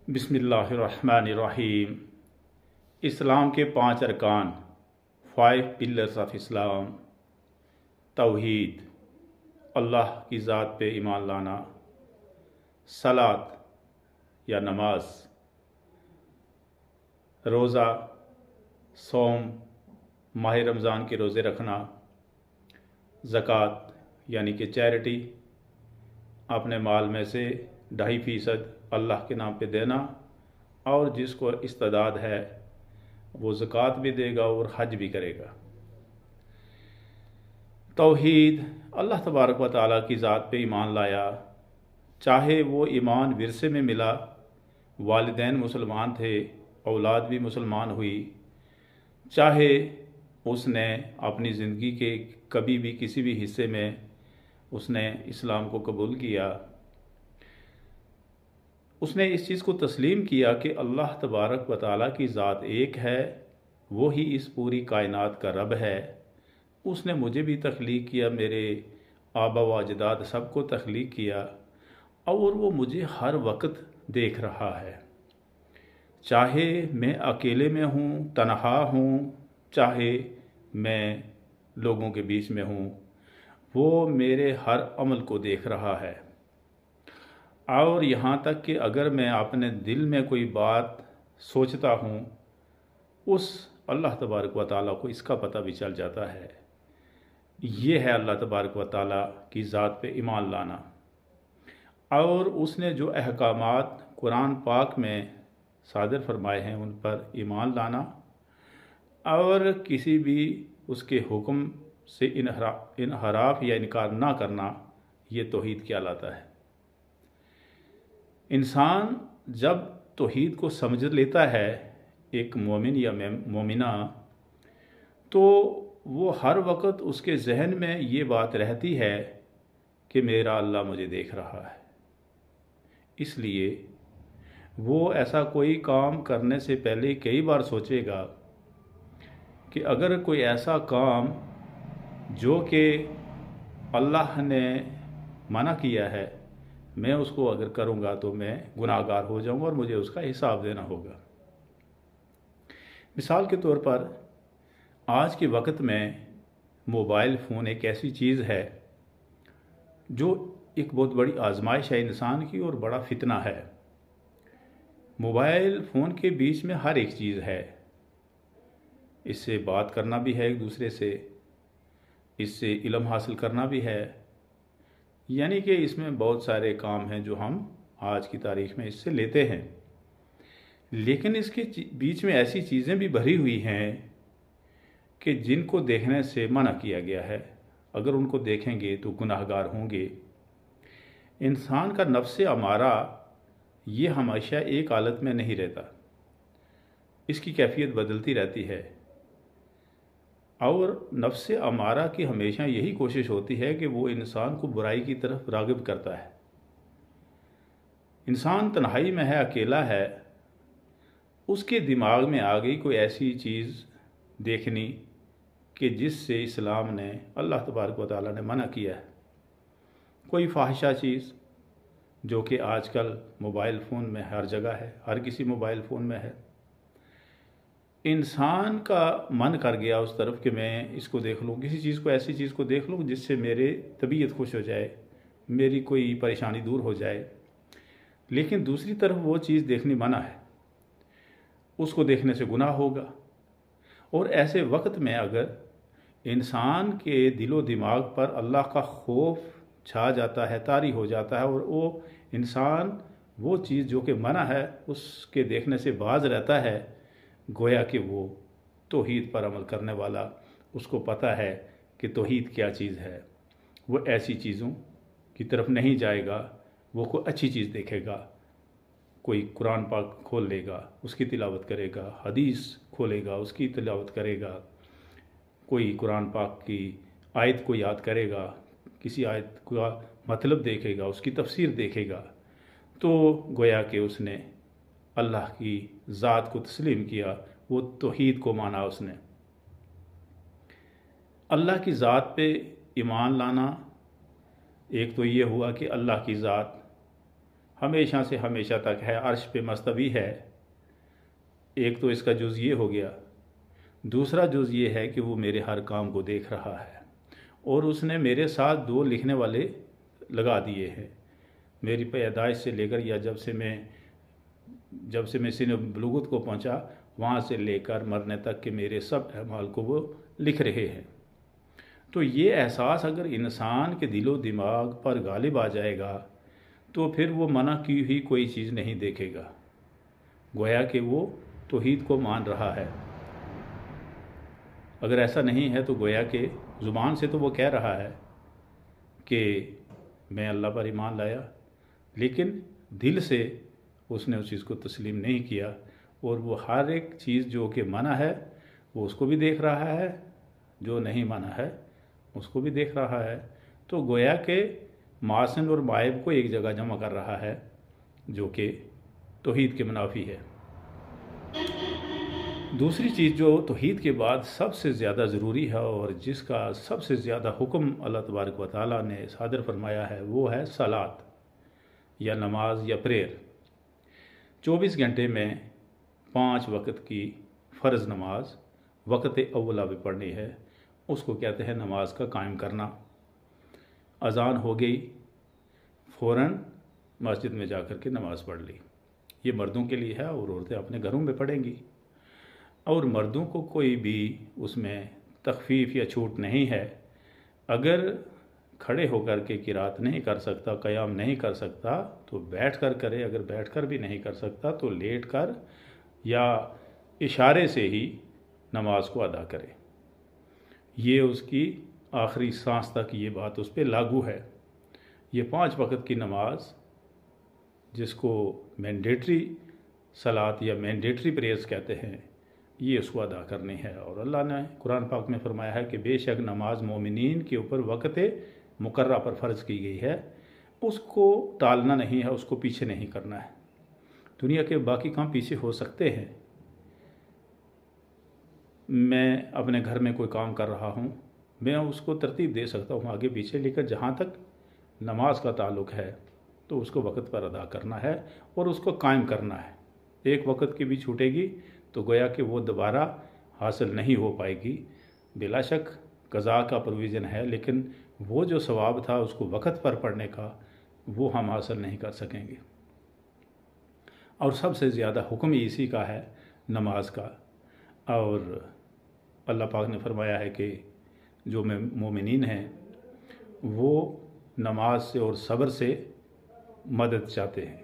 बिस्मिल्लाहिर्रहमानिर्रहीम। इस्लाम के 5 अरकान, 5 पिलर्स ऑफ इस्लाम। तौहीद, अल्लाह की ज़ात पे ईमान लाना। सलात या नमाज, रोज़ा, सौम, माह रमज़ान के रोज़े रखना। ज़कात यानी कि चैरिटी, अपने माल में से 2.5% अल्लाह के नाम पे देना, और जिसको इस्तेदाद है वो ज़कात भी देगा और हज भी करेगा। तौहीद, अल्लाह तबारक व तआला की ज़ात पे ईमान लाया, चाहे वो ईमान विरसे में मिला, वालिदैन मुसलमान थे, औलाद भी मुसलमान हुई, चाहे उसने अपनी ज़िंदगी के कभी भी किसी भी हिस्से में उसने इस्लाम को कबूल किया, उसने इस चीज़ को तस्लीम किया कि अल्लाह तबारक व तआला की ज़ात एक है, वो ही इस पूरी कायनात का रब है। उसने मुझे भी तख्लीक किया, मेरे आबा व अजदाद सबको तख्लीक किया, और वो मुझे हर वक्त देख रहा है। चाहे मैं अकेले में हूँ, तन्हा हूँ, चाहे मैं लोगों के बीच में हूँ, वो मेरे हर अमल को देख रहा है। और यहाँ तक कि अगर मैं अपने दिल में कोई बात सोचता हूँ, उस अल्लाह तबारक व तआला को इसका पता भी चल जाता है। ये है अल्लाह तबारक व तआला की ज़ात पे ईमान लाना। और उसने जो अहकामात कुरान पाक में सादर फरमाए हैं उन पर ईमान लाना, और किसी भी उसके हुक्म से इनहराफ या इनकार ना करना, ये तौहीद कहलाता है। इंसान जब तौहीद को समझ लेता है, एक मोमिन या मोमिना, तो वो हर वक्त उसके जहन में ये बात रहती है कि मेरा अल्लाह मुझे देख रहा है। इसलिए वो ऐसा कोई काम करने से पहले कई बार सोचेगा कि अगर कोई ऐसा काम जो कि अल्लाह ने मना किया है, मैं उसको अगर करूँगा तो मैं गुनाहगार हो जाऊँगा और मुझे उसका हिसाब देना होगा। मिसाल के तौर पर आज के वक्त में मोबाइल फ़ोन एक ऐसी चीज़ है जो एक बहुत बड़ी आजमाइश है इंसान की, और बड़ा फितना है। मोबाइल फ़ोन के बीच में हर एक चीज़ है। इससे बात करना भी है एक दूसरे से, इससे इल्म हासिल करना भी है, यानी कि इसमें बहुत सारे काम हैं जो हम आज की तारीख में इससे लेते हैं। लेकिन इसके बीच में ऐसी चीज़ें भी भरी हुई हैं कि जिनको देखने से मना किया गया है। अगर उनको देखेंगे तो गुनाहगार होंगे। इंसान का नफ्स अमारा ये हमेशा एक हालत में नहीं रहता, इसकी कैफियत बदलती रहती है। और नफ्स अमारा की हमेशा यही कोशिश होती है कि वो इंसान को बुराई की तरफ राग़िब करता है। इंसान तन्हाई में है, अकेला है, उसके दिमाग में आ गई कोई ऐसी चीज़ देखनी कि जिससे इस्लाम ने, अल्लाह तबारक व तआला ने मना किया है। कोई फाहिशा चीज़ जो कि आजकल मोबाइल फ़ोन में हर जगह है, हर किसी मोबाइल फ़ोन में है। इंसान का मन कर गया उस तरफ कि मैं इसको देख लूँ, किसी चीज़ को, ऐसी चीज़ को देख लूँ जिससे मेरे तबीयत खुश हो जाए, मेरी कोई परेशानी दूर हो जाए। लेकिन दूसरी तरफ वो चीज़ देखनी मना है, उसको देखने से गुनाह होगा। और ऐसे वक्त में अगर इंसान के दिलो दिमाग पर अल्लाह का खौफ छा जाता है, तारी हो जाता है, और वो इंसान वो चीज़ जो कि मना है उसके देखने से बाज रहता है, गोया कि वो तौहीद पर अमल करने वाला, उसको पता है कि तौहीद क्या चीज़ है। वो ऐसी चीज़ों की तरफ नहीं जाएगा, वो कोई अच्छी चीज़ देखेगा। कोई कुरान पाक खोल लेगा, उसकी तिलावत करेगा, हदीस खोलेगा, उसकी तिलावत करेगा, कोई कुरान पाक की आयत को याद करेगा, किसी आयत का मतलब देखेगा, उसकी तफसीर देखेगा, तो गोया कि उसने अल्लाह की ज़ात को तस्लीम किया, वो तौहीद को माना उसने। अल्लाह की ज़ात पे ईमान लाना एक तो ये हुआ कि अल्लाह की ज़ात हमेशा से हमेशा तक है, अर्श पे मस्तवी है। एक तो इसका जुज़ ये हो गया। दूसरा जुज़ ये है कि वो मेरे हर काम को देख रहा है और उसने मेरे साथ 2 लिखने वाले लगा दिए हैं। मेरी पैदाइश से लेकर या जब से मैं सिन बलूगत को पहुंचा, वहाँ से लेकर मरने तक के मेरे सब अमाल को वो लिख रहे हैं। तो ये एहसास अगर इंसान के दिलो दिमाग पर गालिब आ जाएगा तो फिर वो मना की हुई कोई चीज़ नहीं देखेगा। गोया कि वो तौहीद को मान रहा है। अगर ऐसा नहीं है तो गोया के ज़ुबान से तो वो कह रहा है कि मैं अल्लाह पर ईमान लाया, लेकिन दिल से उसने उस चीज़ को तस्लीम नहीं किया। और वो हर एक चीज़ जो कि मना है वो उसको भी देख रहा है, जो नहीं मना है उसको भी देख रहा है। तो गोया के मासिन और मायब को एक जगह जमा कर रहा है, जो कि तौहीद के मुनाफी है। दूसरी चीज़ जो तौहीद के बाद सबसे ज़्यादा ज़रूरी है और जिसका सबसे ज़्यादा हुक्म अल्लाह तबारक व तआला ने सादर फरमाया है, वो है सलात या नमाज या प्रेयर। 24 घंटे में 5 वक्त की फ़र्ज़ नमाज वक्त अव्वला भी पढ़नी है, उसको कहते हैं नमाज का कायम करना। अज़ान हो गई, फ़ौरन मस्जिद में जाकर के नमाज़ पढ़ ली। ये मर्दों के लिए है और औरतें अपने घरों में पढ़ेंगी। और मर्दों को कोई भी उसमें तखफीफ या छूट नहीं है। अगर खड़े होकर के किरात नहीं कर सकता, क़याम नहीं कर सकता तो बैठ कर करे। अगर बैठ कर भी नहीं कर सकता तो लेट कर या इशारे से ही नमाज को अदा करे। ये उसकी आखिरी सांस तक ये बात उस पर लागू है। ये 5 वक्त की नमाज, जिसको मैंडेटरी सलात या मैंडेटरी प्रेयर्स कहते हैं, ये उसको अदा करनी है। और अल्लाह ने कुरान पाक में फरमाया है कि बेशक नमाज मोमिनीन के ऊपर वक्त मुकर्रा पर फ़र्ज़ की गई है, उसको टालना नहीं है, उसको पीछे नहीं करना है। दुनिया के बाकी काम पीछे हो सकते हैं। मैं अपने घर में कोई काम कर रहा हूँ, मैं उसको तरतीब दे सकता हूँ आगे पीछे, लेकिन जहाँ तक नमाज का ताल्लुक़ है तो उसको वक्त पर अदा करना है और उसको कायम करना है। एक वक्त की भी छूटेगी तो गोया कि वो दोबारा हासिल नहीं हो पाएगी। बिलाशक क़ज़ा का प्रोविज़न है, लेकिन वो जो सवाब था उसको वक्त पर पढ़ने का, वो हम हासिल नहीं कर सकेंगे। और सबसे ज़्यादा हुक्म इसी का है, नमाज का। और अल्लाह पाक ने फरमाया है कि जो मोमिनीन हैं वो नमाज से और सब्र से मदद चाहते हैं,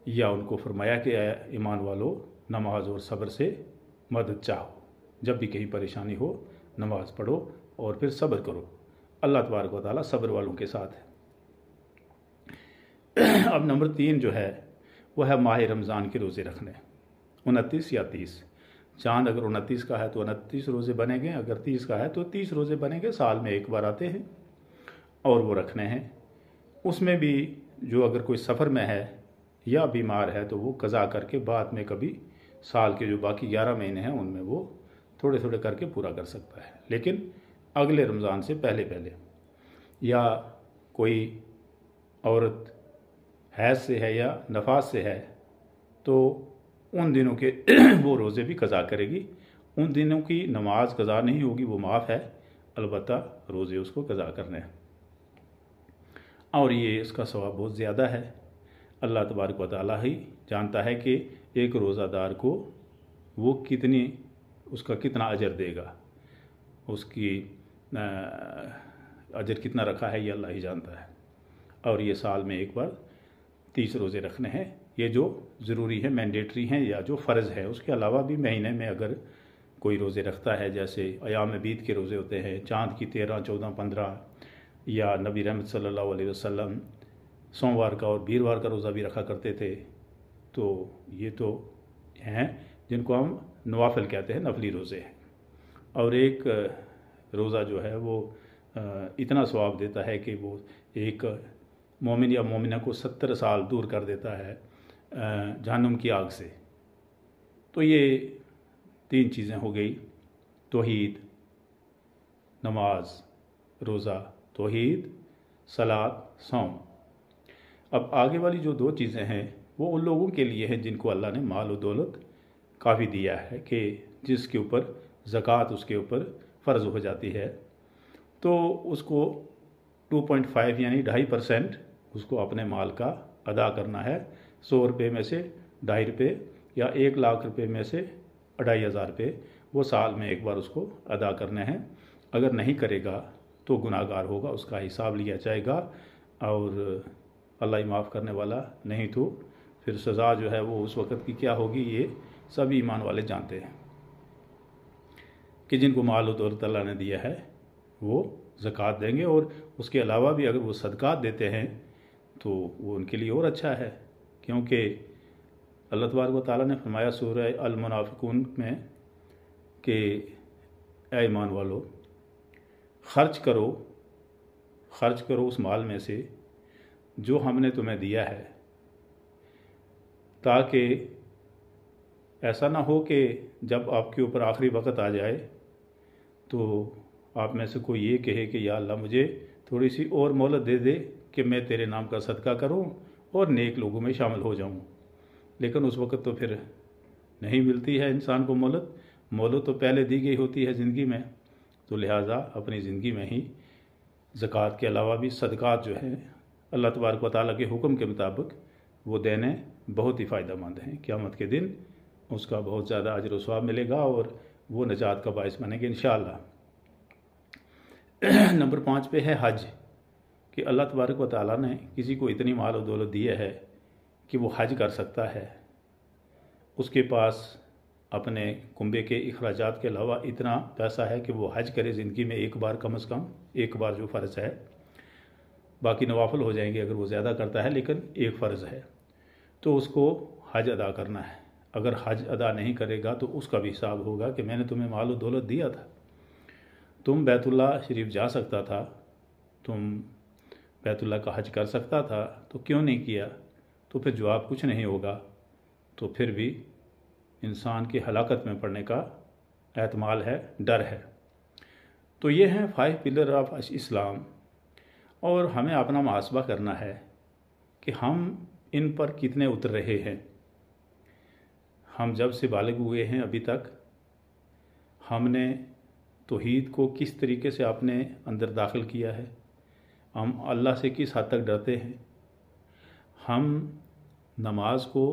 या उनको फरमाया कि ईमान वालों नमाज और सब्र से मदद चाहो। जब भी कहीं परेशानी हो नमाज पढ़ो और फिर सब्र करो। अल्लाह तबारक व तआला सब्र वालों के साथ है। अब नंबर 3 जो है वह है माह रमज़ान के रोज़े रखने। 29 या 30। चाँद अगर 29 का है तो 29 रोज़े बनेंगे, अगर 30 का है तो 30 रोज़े बनेंगे। साल में एक बार आते हैं और वो रखने हैं। उसमें भी जो अगर कोई सफ़र में है या बीमार है तो वो क़ज़ा करके बाद में कभी साल के जो बाकी 11 महीने हैं उनमें वो थोड़े थोड़े करके पूरा कर सकता है, लेकिन अगले रमज़ान से पहले पहले। या कोई औरत हैज़ से है या नफास से है तो उन दिनों के वो रोज़े भी क़ज़ा करेगी। उन दिनों की नमाज क़ज़ा नहीं होगी, वो माफ़ है, अलबत्ता रोज़े उसको क़ज़ा करने हैं। और ये इसका सवाब बहुत ज़्यादा है। अल्लाह तबारक व तआला ही जानता है कि एक रोज़ादार को वो उसका कितना अजर देगा, उसकी अजर कितना रखा है ये अल्लाह ही जानता है। और ये साल में एक बार 30 रोज़े रखने हैं, ये जो ज़रूरी है, मैंडेटरी हैं या जो फ़र्ज़ है। उसके अलावा भी महीने में अगर कोई रोज़े रखता है, जैसे अयाम बीत के रोज़े होते हैं, चाँद की 13, 14, 15, या नबी रहमत सल्लल्लाहु अलैहि वसल्लम सोमवार का और वीरवार का रोज़ा भी रखा करते थे। तो ये तो हैं जिनको हम नवाफिल कहते हैं, नफली रोज़े हैं। और एक रोज़ा जो है वो इतना सवाब देता है कि वो एक मोमिन या मोमिना को 70 साल दूर कर देता है जहन्नुम की आग से। तो ये 3 चीज़ें हो गई, तौहीद, नमाज, रोज़ा। तौहीद, सलात, सौम। अब आगे वाली जो 2 चीज़ें हैं वो उन लोगों के लिए हैं जिनको अल्लाह ने माल और दौलत काफ़ी दिया है कि जिसके ऊपर ज़कात उसके ऊपर फ़र्ज़ हो जाती है, तो उसको 2.5 यानी 2.5% उसको अपने माल का अदा करना है। 100 रुपये में से 2.5 रुपये या 1 लाख रुपये में से 2,500 रुपये वो साल में एक बार उसको अदा करने हैं। अगर नहीं करेगा तो गुनाहगार होगा, उसका हिसाब लिया जाएगा और अल्लाह ही माफ़ करने वाला, नहीं तो फिर सज़ा जो है वो उस वक़्त की क्या होगी, ये सभी ईमान वाले जानते हैं कि जिनको माल और दौलत अल्लाह ने दिया है वो ज़कात देंगे। और उसके अलावा भी अगर वो सदक़ात देते हैं तो वो उनके लिए और अच्छा है, क्योंकि अल्लाह तबारक व तआला ने फरमाया सूरह अल मुनाफ़िकून में कि ऐ ईमान वालो, खर्च करो उस माल में से जो हमने तुम्हें दिया है, ताकि ऐसा ना हो कि जब आपके ऊपर आखिरी वक़्त आ जाए तो आप में से कोई ये कहे कि या अल्लाह मुझे थोड़ी सी और मोहलत दे दे कि मैं तेरे नाम का सदका करूं और नेक लोगों में शामिल हो जाऊं। लेकिन उस वक़्त तो फिर नहीं मिलती है इंसान को मोहलत तो पहले दी गई होती है ज़िंदगी में। तो लिहाजा अपनी ज़िंदगी में ही ज़कात के अलावा भी सदक़ात जो है अल्लाह तबारक व तआला के हुक्म के मुताबिक वो देने बहुत ही फ़ायदेमंद हैं। क़यामत के दिन उसका बहुत ज़्यादा अजर व सवाब मिलेगा और वो निजात का बाइस बनेंगे इंशाअल्लाह। नंबर 5 पे है हज, कि अल्लाह तबारक व तआला ने किसी को इतनी माल और दौलत दी है कि वो हज कर सकता है, उसके पास अपने कुंबे के अखराजात के अलावा इतना पैसा है कि वो हज करे ज़िंदगी में एक बार, कम से कम एक बार जो फ़र्ज़ है, बाकी नवाफिल हो जाएंगे अगर वो ज़्यादा करता है, लेकिन एक फ़र्ज़ है तो उसको हज अदा करना है। अगर हज अदा नहीं करेगा तो उसका भी हिसाब होगा कि मैंने तुम्हें माल और दौलत दिया था, तुम बैतुल्लाह शरीफ जा सकता था, तुम बैतुल्लाह का हज कर सकता था, तो क्यों नहीं किया? तो फिर जवाब कुछ नहीं होगा, तो फिर भी इंसान की हलाकत में पड़ने का एहतमाल है, डर है। तो ये हैं 5 पिलर ऑफ इस्लाम, और हमें अपना मुहासबा करना है कि हम इन पर कितने उतर रहे हैं। हम जब से बालिग हुए हैं अभी तक हमने तौहीद को किस तरीके से अपने अंदर दाखिल किया है, हम अल्लाह से किस हद तक डरते हैं, हम नमाज को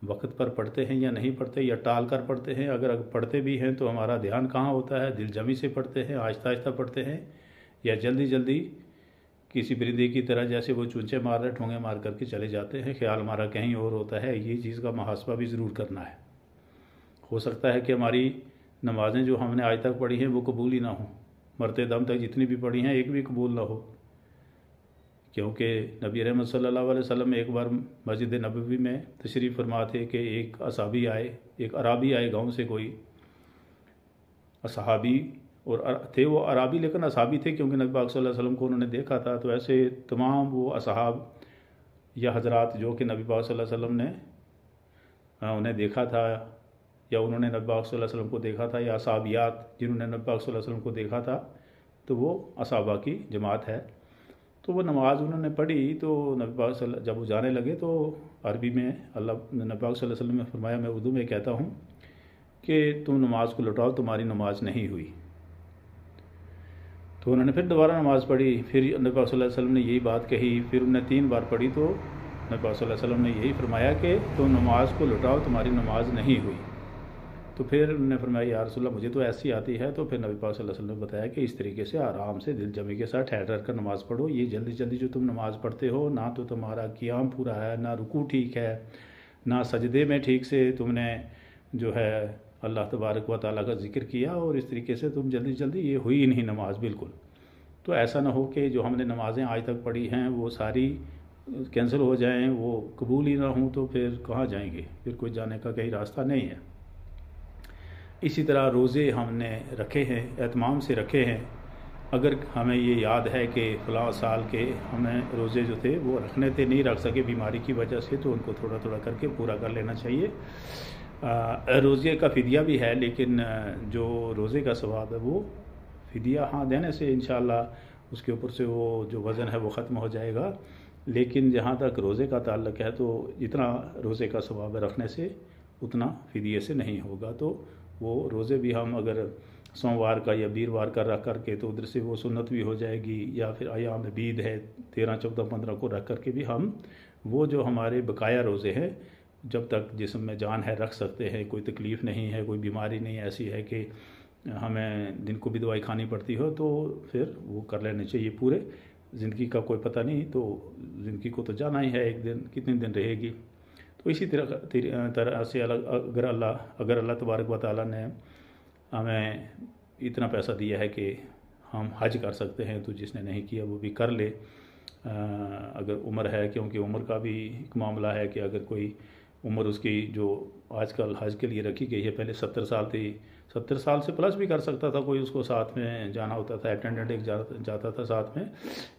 वक्त पर पढ़ते हैं या नहीं पढ़ते, या टाल कर पढ़ते हैं, अगर पढ़ते भी हैं तो हमारा ध्यान कहाँ होता है, दिल जमी से पढ़ते हैं, आहिस्ता आहिस्ता पढ़ते हैं, या जल्दी जल्दी किसी परिंदे की तरह जैसे वो चूंचे मार रहे ठोंगे मार करके चले जाते हैं, ख्याल हमारा कहीं और होता है। ये चीज़ का मुहासबा भी ज़रूर करना है। हो सकता है कि हमारी नमाज़ें जो हमने आज तक पढ़ी हैं वो कबूल ही ना हो, मरते दम तक जितनी भी पढ़ी हैं एक भी कबूल ना हो, क्योंकि नबी रहमत सल्लल्लाहु अलैहि वसल्लम एक बार मस्जिद नबवी में तशरीफ़ फरमा थे कि एक असहाबी आए, एक अराबी आए गाँव से, कोई असहाबी और थे वो अराबी लेकिन असहाबी थे, क्योंकि नबी पाक सल्लल्लाहु अलैहि वसल्लम को उन्होंने देखा था। तो ऐसे तमाम वो असहाब या हजरात जो कि नबी पाक सल्लल्लाहु अलैहि वसल्लम ने उन्हें देखा था, या उन्होंने नबी पाक सल्लल्लाहु अलैहि वसल्लम को देखा था, या असहाबियात जिन्होंने नबी पाक सल्लल्लाहु अलैहि वसल्लम को देखा था, तो वो असहाबा की जमात है। तो वो नमाज़ उन्होंने पढ़ी, तो नबी पाक जब वो जाने लगे तो अरबी में नबी पाक सल्लल्लाहु अलैहि वसल्लम ने फरमाया, मैं उर्दू में कहता हूँ कि तुम नमाज को लौटाओ, तुम्हारी नमाज नहीं हुई। तो उन्होंने फिर दोबारा नमाज़ पढ़ी, फिर नबी पाक सल्लल्लाहु अलैहि वसल्लम ने यही बात कही, फिर उन्होंने 3 बार पढ़ी, तो नबी पाक सल्लल्लाहु अलैहि वसल्लम ने यही फरमाया कि तुम नमाज को लौटाओ, तुम्हारी नमाज नहीं हुई। तो फिर उन्होंने फरमाया या रसूलल्लाह मुझे तो ऐसी आती है। तो फिर नबी पाक सल्लल्लाहु अलैहि वसल्लम ने बताया कि इस तरीके से आराम से दिल जमी के साथ ठहर कर नमाज़ पढ़ो। ये जल्दी जल्दी जो तुम नमाज़ पढ़ते हो, ना तो तुम्हारा क़ियाम पूरा है, ना रुकू ठीक है, ना सजदे में ठीक से तुमने जो है अल्लाह तबारक व तआला का जिक्र किया, और इस तरीके से तुम जल्दी जल्दी ये हुई नहीं नमाज बिल्कुल। तो ऐसा ना हो कि जो हमने नमाज़ें आज तक पढ़ी हैं वो सारी कैंसिल हो जाएं, वो कबूल ही ना हों, तो फिर कहाँ जाएंगे, फिर कोई जाने का कहीं रास्ता नहीं है। इसी तरह रोज़े हमने रखे हैं, एहतमाम से रखे हैं। अगर हमें ये याद है कि फ़लाँ साल के हमें रोज़े जो थे वो रखने थे, नहीं रख सके बीमारी की वजह से, तो उनको थोड़ा थोड़ा करके पूरा कर लेना चाहिए। रोज़े का फ़िदिया भी है, लेकिन जो रोज़े का सवाब है वो फ़िदिया हाँ देने से इंशाअल्लाह उसके ऊपर से वो जो वज़न है वो ख़त्म हो जाएगा। लेकिन जहाँ तक रोज़े का ताल्लुक़ है, तो जितना रोज़े का सवाब रखने से उतना फ़िदिये से नहीं होगा। तो वो रोज़े भी हम अगर सोमवार का या वीरवार का रख करके, तो उधर से वो सुन्नत भी हो जाएगी, या फिर अयाम बीद है 13, 14, 15 को रख करके भी हम वो जो हमारे बकाया रोज़े हैं, जब तक जिस्म में जान है रख सकते हैं, कोई तकलीफ़ नहीं है, कोई बीमारी नहीं ऐसी है कि हमें दिन को भी दवाई खानी पड़ती हो, तो फिर वो कर लेने चाहिए पूरे। ज़िंदगी का कोई पता नहीं, तो ज़िंदगी को तो जाना ही है, एक दिन कितने दिन रहेगी। तो इसी तरह से अगर अल्लाह तबारक व तआला ने हमें इतना पैसा दिया है कि हम हज कर सकते हैं, तो जिसने नहीं किया वो भी कर ले। अगर उम्र है, क्योंकि उम्र का भी एक मामला है कि अगर कोई उम्र उसकी जो आजकल हज के लिए रखी गई है, पहले 70 साल थी, 70 साल से प्लस भी कर सकता था कोई, उसको साथ में जाना होता था, अटेंडेंट एक जाता था साथ में।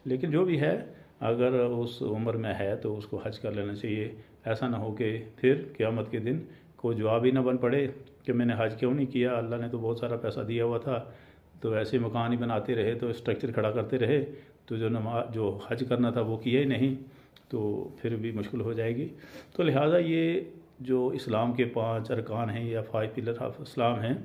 लेकिन जो भी है, अगर उस उम्र में है तो उसको हज कर लेना चाहिए। ऐसा ना हो कि फिर क़यामत के दिन को जवाब ही ना बन पड़े कि मैंने हज क्यों नहीं किया, अल्लाह ने तो बहुत सारा पैसा दिया हुआ था, तो ऐसे मकान ही बनाते रहे, तो स्ट्रक्चर खड़ा करते रहे, तो जो हज करना था वो किया ही नहीं, तो फिर भी मुश्किल हो जाएगी। तो लिहाजा ये जो इस्लाम के 5 अरकान हैं या 5 पिलर ऑफ इस्लाम हैं,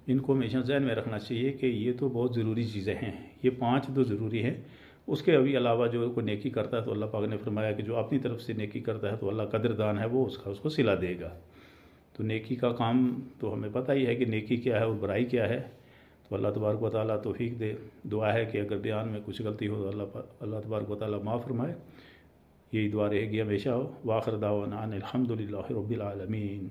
इनको हमेशा ज़हन में रखना चाहिए कि ये तो बहुत ज़रूरी चीज़ें हैं, ये 5 तो ज़रूरी हैं। उसके अभी अलावा जो कोई नेकी करता है, तो अल्लाह पाक ने फरमाया कि जो अपनी तरफ से नेकी करता है तो अल्लाह कदरदान है, वो उसको सिला देगा। तो नेकी का काम तो हमें पता ही है कि नेकी क्या है और बुराई क्या है। तो अल्लाह तबारक व तआला तौफीक दे। दुआ है कि अगर बयान में कुछ गलती हो तो अल्लाह तबारक व तआला माफ़ फरमाए। यही दुआ रहेगी हमेशा। वाखिर दावाना अनिल हम्दुलिल्लाहि रब्बिल आलमीन।